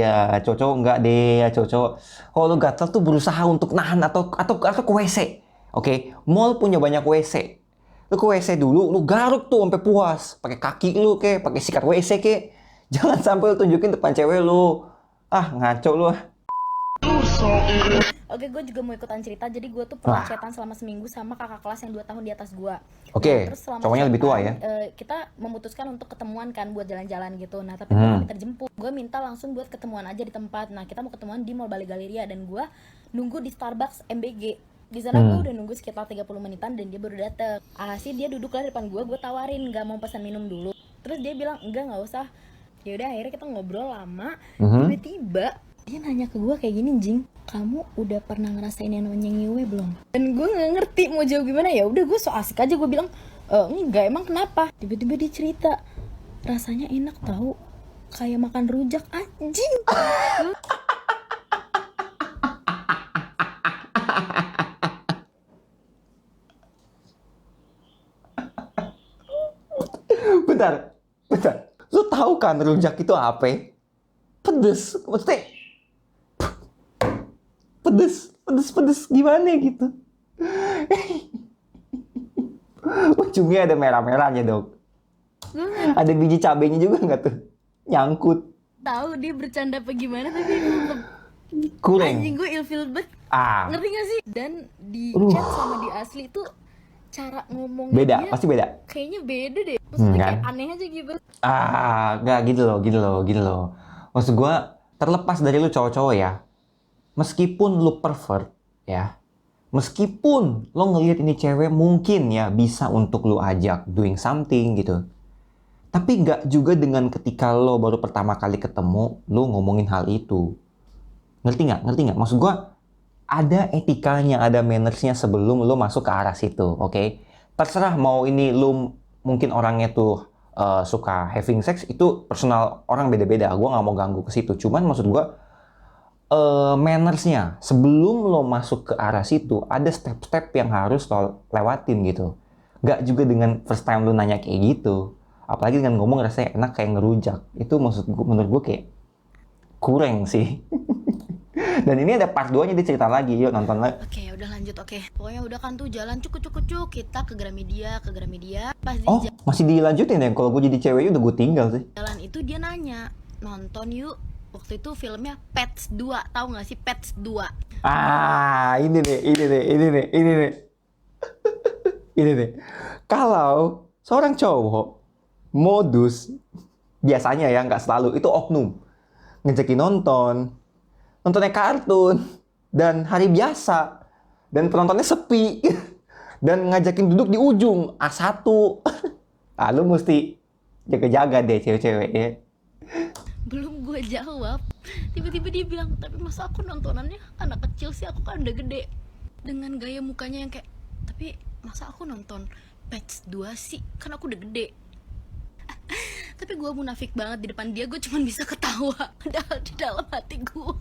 Ya, cowok enggak deh, ya cowok. Kalau lu gatel tuh berusaha untuk nahan atau ke WC. Oke, mall punya banyak WC. Lu ke WC dulu, lu garuk tuh sampai puas. Pakai kaki lu pakai sikat WC Jangan sampai lu tunjukin depan cewek lu. Ah, ngaco lu. Oke, gue juga mau ikutan cerita. Jadi gue tuh pernah Wah, chatan selama seminggu sama kakak kelas yang 2 tahun di atas gue. Nah, oke. terus selama Cowoknya lebih tua chatan, ya. kita memutuskan untuk ketemuan kan buat jalan-jalan gitu. Nah, tapi gue gak Hmm. minta dijemput. Gue minta langsung buat ketemuan aja di tempat. Nah, kita mau ketemuan di Mall Bali Galeria dan gue nunggu di Starbucks MBG. Di sana gue Hmm. udah nunggu sekitar 30 menitan dan dia baru dateng. Sih dia duduk lah depan gue tawarin gak mau pesan minum dulu. Terus dia bilang enggak, nggak usah. Ya udah, akhirnya kita ngobrol lama. Mhm. Tiba-tiba dia nanya ke gue kayak gini, Jing, kamu udah pernah ngerasain yang namanya ngewe belum? Dan gue nggak ngerti mau jawab gimana. Ya udah, gue so asik aja, gue bilang enggak, emang kenapa? Tiba-tiba dia cerita rasanya enak tahu, kayak makan rujak. Anjing. Bentar, bentar. Lu tahu kan rujak itu apa? Pedes, maksudnya pedes gimana gitu. Ujungnya ada merah-merahnya dong. Gue nggak Ada biji cabenya juga nggak tuh? Nyangkut. tahu dia bercanda apa gimana, tapi tetep Kurang. anjing, gue ilfil banget. Ah, Ngerti gak sih? Dan di Aduh. chat sama di asli tuh cara ngomongnya beda, dia pasti beda. kayaknya beda deh. Maksudnya Kan? kayak aneh aja gitu. Nggak gitu loh. Maksud gua, terlepas dari lu cowok-cowok ya, meskipun lu pervert, ya, meskipun lo ngelihat ini cewek mungkin ya bisa untuk lu ajak doing something gitu. Tapi nggak juga dengan ketika lo baru pertama kali ketemu, lo ngomongin hal itu. Ngerti nggak? Maksud gua, ada etikanya, ada mannersnya sebelum lo masuk ke arah situ, oke? Terserah mau ini lo mungkin orangnya tuh suka having sex, itu personal orang beda-beda. Gua nggak mau ganggu ke situ. Cuman maksud gua, mannersnya sebelum lo masuk ke arah situ, ada step-step yang harus lo lewatin gitu. Nggak juga dengan first time lo nanya kayak gitu. Apalagi dengan ngomong rasanya enak kayak ngerujak. Itu menurut gue kayak kurang sih. Dan ini ada part 2-nya, dia cerita lagi. Yuk nonton lagi. Oke, udah lanjut. Oke, pokoknya udah kan tuh jalan cuk, kita ke Gramedia. Pas di Oh, masih dilanjutin ya? Kalau gue jadi cewek udah gue tinggal sih. jalan itu dia nanya, nonton yuk. Waktu itu filmnya Pets 2, tahu nggak sih Pets 2? Ini nih. Ini nih. Kalau seorang cowok modus, biasanya ya, nggak selalu, itu oknum. Ngejakin nontonnya kartun, dan hari biasa, dan penontonnya sepi, dan ngajakin duduk di ujung A1. Lu mesti jaga-jaga deh cewek-cewek ya. Belum gue jawab, tiba-tiba dia bilang, tapi masa aku nontonannya anak kecil sih, aku kan udah gede. Dengan gaya mukanya yang kayak, tapi masa aku nonton Pets 2 sih, kan aku udah gede. Tapi gue munafik banget di depan dia, gue cuma bisa ketawa. Padahal di dalam hati gue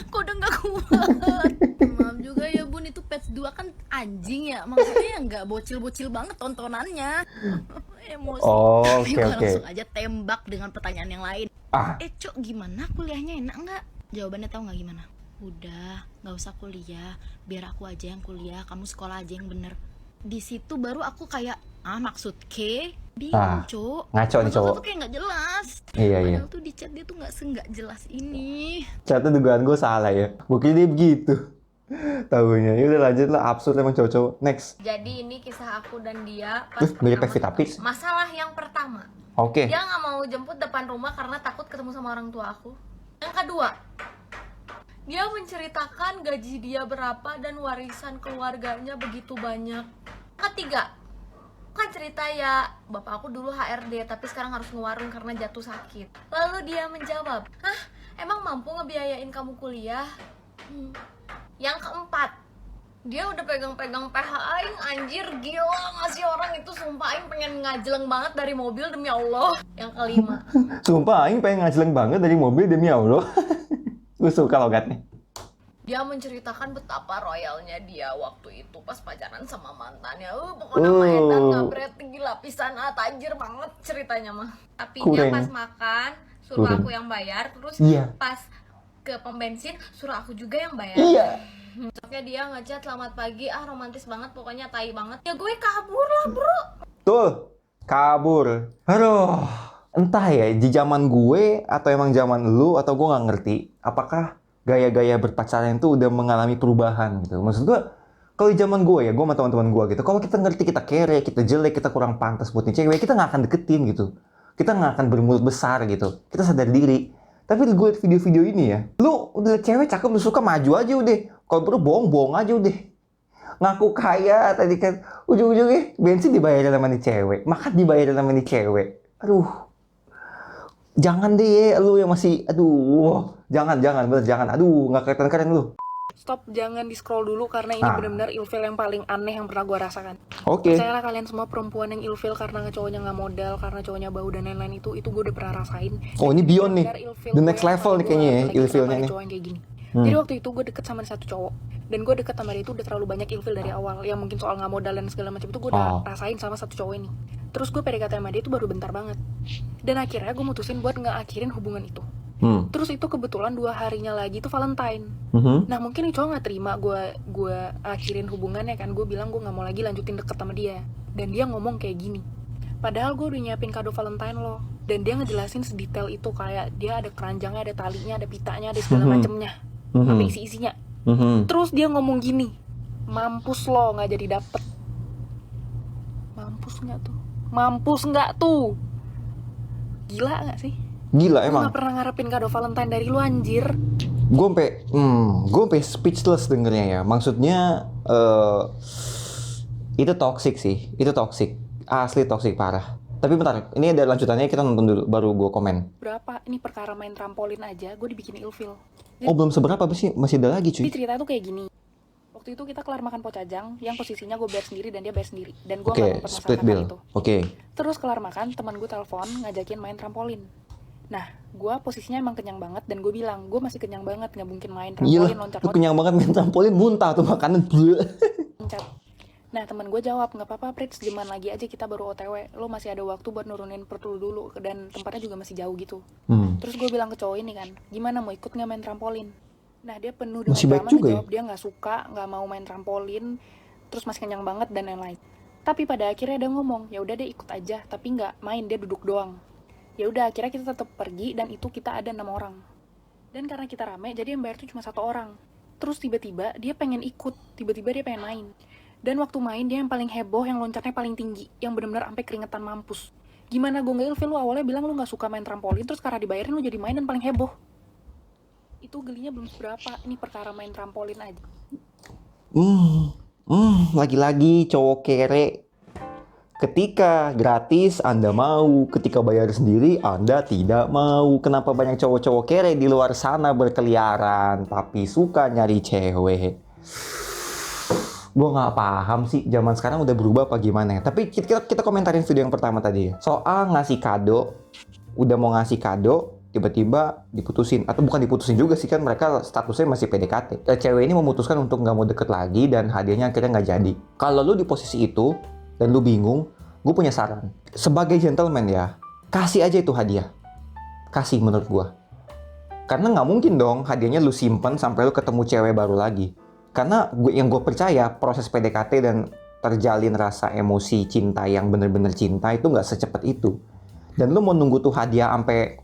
kok udah gak kuat. Maaf juga ya bun, itu Pets 2 kan anjing ya, maksudnya ya gak bocil-bocil banget tontonannya. Emosi. Tapi gue Oke. langsung aja tembak dengan pertanyaan yang lain. Cok, gimana kuliahnya, enak nggak? Jawabannya tahu nggak gimana? Udah, nggak usah kuliah, biar aku aja yang kuliah, kamu sekolah aja yang bener. Di situ baru aku kayak, maksud bingung, Cok. Ngaco nih Maksudnya cowok. tuh kayak nggak jelas. Iya. Padahal tuh di chat dia tuh nggak jelas ini. Ternyata dugaan gue salah ya. Gue kira dia begitu. Tahunya. Ya udah lanjut lah, absurd emang cowok-cowok. Next. Jadi ini kisah aku dan dia pas Mirip pertama Pevita ketemu. Pierce. Masalah yang pertama, Oke. dia nggak mau jemput depan rumah karena takut ketemu sama orang tua aku. Yang kedua, dia menceritakan gaji dia berapa dan warisan keluarganya begitu banyak. Ketiga, kan cerita ya, bapak aku dulu HRD tapi sekarang harus ngewarung karena jatuh sakit. Lalu dia menjawab, hah, emang mampu ngebiayain kamu kuliah? Yang keempat, dia udah pegang-pegang PH aing, anjir gila ngasih orang itu, sumpah aing pengen ngajeleng banget dari mobil demi Allah. Yang kelima, Sumpah, Aing pengen ngajeleng banget dari mobil demi Allah. Gue suka logatnya. dia menceritakan betapa royalnya dia waktu itu pas pacaran sama mantannya. Pokoknya mah edan ngabret gila pisan, tajir banget ceritanya mah. Tapinya Kurang. pas makan suruh Turun. aku yang bayar, terus Iya. pas ke pom bensin suruh aku juga yang bayar. Iya. Besoknya dia ngechat selamat pagi, romantis banget pokoknya, tai banget. Ya gue kabur lah bro. Tuh, kabur. Aduh, entah ya, di zaman gue atau emang zaman lu atau gue nggak ngerti. Apakah gaya-gaya berpacaran itu udah mengalami perubahan gitu? Maksud gue, kalau di zaman gue ya, gue sama teman-teman gue gitu. Kalau kita ngerti kita kere, kita jelek, kita kurang pantas buat nih cewek, kita nggak akan deketin gitu. Kita nggak akan bermulut besar gitu. Kita sadar diri. Tapi gue liat video-video ini ya, lu udah liat cewek cakep, lu suka maju aja udah. Kalau perlu bohong-bohong aja udah. Ngaku kaya tadi kan, ujung-ujungnya bensin dibayarin sama nih cewek, makan dibayarin sama nih cewek. Aduh, jangan deh lu yang masih, aduh, jangan, bener jangan. Aduh, nggak keren-keren lu. Stop, jangan di scroll dulu karena ini benar-benar ilfil yang paling aneh yang pernah gue rasakan. Oke. Percayalah kalian semua, perempuan yang ilfil karena cowoknya nggak modal, karena cowoknya bau dan lain-lain itu gue udah pernah rasain. Oh, ini beyond nih, Benar-benar ilfil the gue next yang level paling nih kayaknya ya, gue lagi ilfilnya sama nih. cowok yang kayak gini. Jadi waktu itu gue deket sama satu cowok, dan gue deket sama dia itu udah terlalu banyak ilfil dari awal. Yang mungkin soal nggak modal dan segala macam itu gue udah rasain sama satu cowok ini. Terus gue PDKT sama dia itu baru bentar banget. Dan akhirnya gue mutusin buat nggak akhirin hubungan itu. Terus itu kebetulan 2 harinya lagi itu Valentine. Nah mungkin nih cowok nggak terima gue akhirin hubungannya kan. Gue bilang gue nggak mau lagi lanjutin deket sama dia. Dan dia ngomong kayak gini, padahal gue udah nyiapin kado Valentine lo. Dan dia ngejelasin sedetail itu, kayak dia ada keranjangnya, ada talinya, ada pitanya, ada segala macemnya, sampai isi-isinya. Terus dia ngomong gini, mampus lo nggak jadi dapet. Mampus nggak tuh? Gila nggak sih? Gila Gue emang. nggak pernah ngarepin kado Valentine dari lu anjir. Gue sampai speechless dengernya ya. Maksudnya itu toxic sih, itu toxic, asli toxic parah. Tapi bentar, ini ada lanjutannya, kita nonton dulu, baru gue komen. Berapa? Ini perkara main trampolin aja, gue dibikin ilfil. Oh belum seberapa sih, masih ada lagi cuy. Jadi cerita tuh kayak gini. Waktu itu kita kelar makan pocajang, yang posisinya gue bayar sendiri dan dia bayar sendiri. Dan gue Oke, nggak split mempermasalahkan bill. hal itu. Oke. Terus kelar makan, teman gue telepon ngajakin main trampolin. Nah, gue posisinya emang kenyang banget dan gue bilang, gue masih kenyang banget, nggak mungkin main trampolin Gila, tuh loncat-loncat. kenyang banget main trampolin, muntah tuh makanan. Nah, teman gue jawab, nggak apa-apa Prit, sejaman lagi aja kita baru OTW. Lo masih ada waktu buat nurunin perut lo dulu, dan tempatnya juga masih jauh gitu. Terus gue bilang ke cowok ini kan, gimana mau ikut nggak main trampolin? Nah, dia penuh dengan Masih baik drama juga ngejawab dia nggak suka, nggak mau main trampolin, terus masih kenyang banget dan lain-lain. Tapi pada akhirnya dia ngomong, ya udah deh ikut aja, tapi nggak main, dia duduk doang. Ya udah, akhirnya kita tetap pergi dan itu kita ada 6 orang. Dan karena kita rame, jadi yang bayar tuh cuma 1 orang. Terus tiba-tiba dia pengen ikut, tiba-tiba dia pengen main. Dan waktu main dia yang paling heboh, yang loncatnya paling tinggi, yang benar-benar sampai keringetan mampus. Gimana gue nggak ilfil, lu awalnya bilang lu nggak suka main trampolin, terus karena dibayarin lu jadi main dan paling heboh. Itu gelinya belum seberapa, ini perkara main trampolin aja. Lagi-lagi cowok kere. Ketika gratis Anda mau, ketika bayar sendiri Anda tidak mau. Kenapa banyak cowok-cowok kere di luar sana berkeliaran tapi suka nyari cewek? Gue nggak paham sih, zaman sekarang udah berubah apa gimana ya. Tapi kita komentarin video yang pertama tadi ya. Soal ngasih kado, udah mau ngasih kado, tiba-tiba diputusin. Atau bukan diputusin juga sih, kan mereka statusnya masih PDKT. Cewek ini memutuskan untuk nggak mau deket lagi dan hadiahnya akhirnya nggak jadi. Kalau lu di posisi itu, dan lu bingung, gue punya saran. Sebagai gentleman ya, kasih aja itu hadiah. Kasih menurut gue. Karena nggak mungkin dong hadiahnya lu simpen sampai lu ketemu cewek baru lagi. Karena yang gue percaya, proses PDKT dan terjalin rasa emosi cinta yang bener-bener cinta itu nggak secepat itu. Dan lu mau nunggu tuh hadiah sampai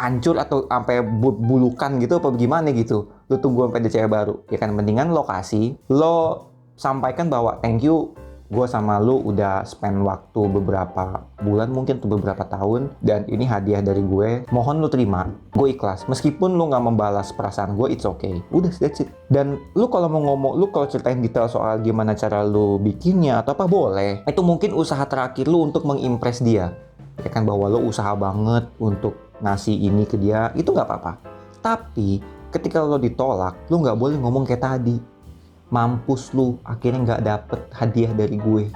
hancur atau sampai bulukan gitu apa gimana gitu. Lu tunggu sampai ada cewek baru. Ya kan, mendingan lo kasih, lo sampaikan bahwa thank you, gue sama lu udah spend waktu beberapa bulan mungkin tuh beberapa tahun, dan ini hadiah dari gue, mohon lu terima, gue ikhlas meskipun lu nggak membalas perasaan gue, it's okay, udah that's it. Dan lu kalau mau ngomong, lu kalau ceritain detail soal gimana cara lu bikinnya atau apa boleh, itu mungkin usaha terakhir lu untuk mengimpress dia, ya kan, bahwa lu usaha banget untuk ngasih ini ke dia, itu nggak apa-apa. Tapi ketika lu ditolak, lu nggak boleh ngomong kayak tadi, mampus lu, akhirnya nggak dapet hadiah dari gue.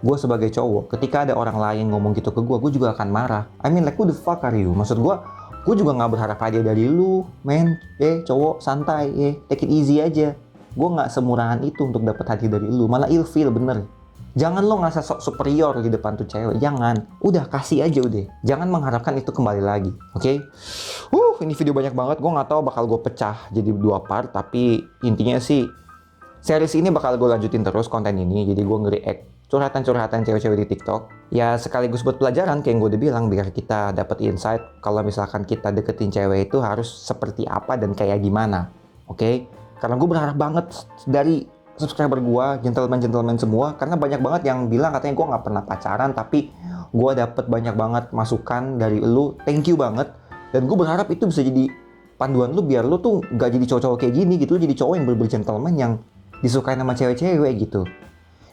Gue sebagai cowok, ketika ada orang lain ngomong gitu ke gue juga akan marah. I mean like, who the fuck are you? Maksud gue juga nggak berharap hadiah dari lu, men. Cowok santai, take it easy aja. Gue nggak semurahan itu untuk dapet hadiah dari lu, malah ilfil bener. Jangan lo ngerasa sok superior di depan tuh cewek. Jangan. Udah, kasih aja udah. Jangan mengharapkan itu kembali lagi. Oke? Ini video banyak banget. Gue nggak tahu bakal gue pecah jadi 2 part. Tapi intinya sih, series ini bakal gue lanjutin terus konten ini. Jadi gue nge-react curhatan-curhatan cewek-cewek di TikTok. Ya sekaligus buat pelajaran kayak yang gue udah bilang. Biar kita dapat insight kalau misalkan kita deketin cewek itu harus seperti apa dan kayak gimana. Oke? Karena gue berharap banget dari subscriber gue, gentleman-gentleman semua, karena banyak banget yang bilang katanya gue nggak pernah pacaran, tapi gue dapet banyak banget masukan dari lu, thank you banget, dan gue berharap itu bisa jadi panduan lu biar lu tuh nggak jadi cowok-cowok kayak gini gitu, lu jadi cowok yang bener-bener gentleman yang disukai sama cewek-cewek gitu.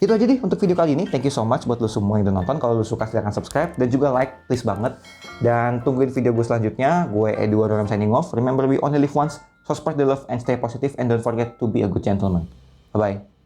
Itu aja deh untuk video kali ini, thank you so much buat lu semua yang udah nonton. Kalau lu suka silahkan subscribe dan juga like, please banget, dan tungguin video gue selanjutnya. Gue Eduardo Ram signing off. Remember we only live once, so spread the love and stay positive, and don't forget to be a good gentleman. Bye-bye.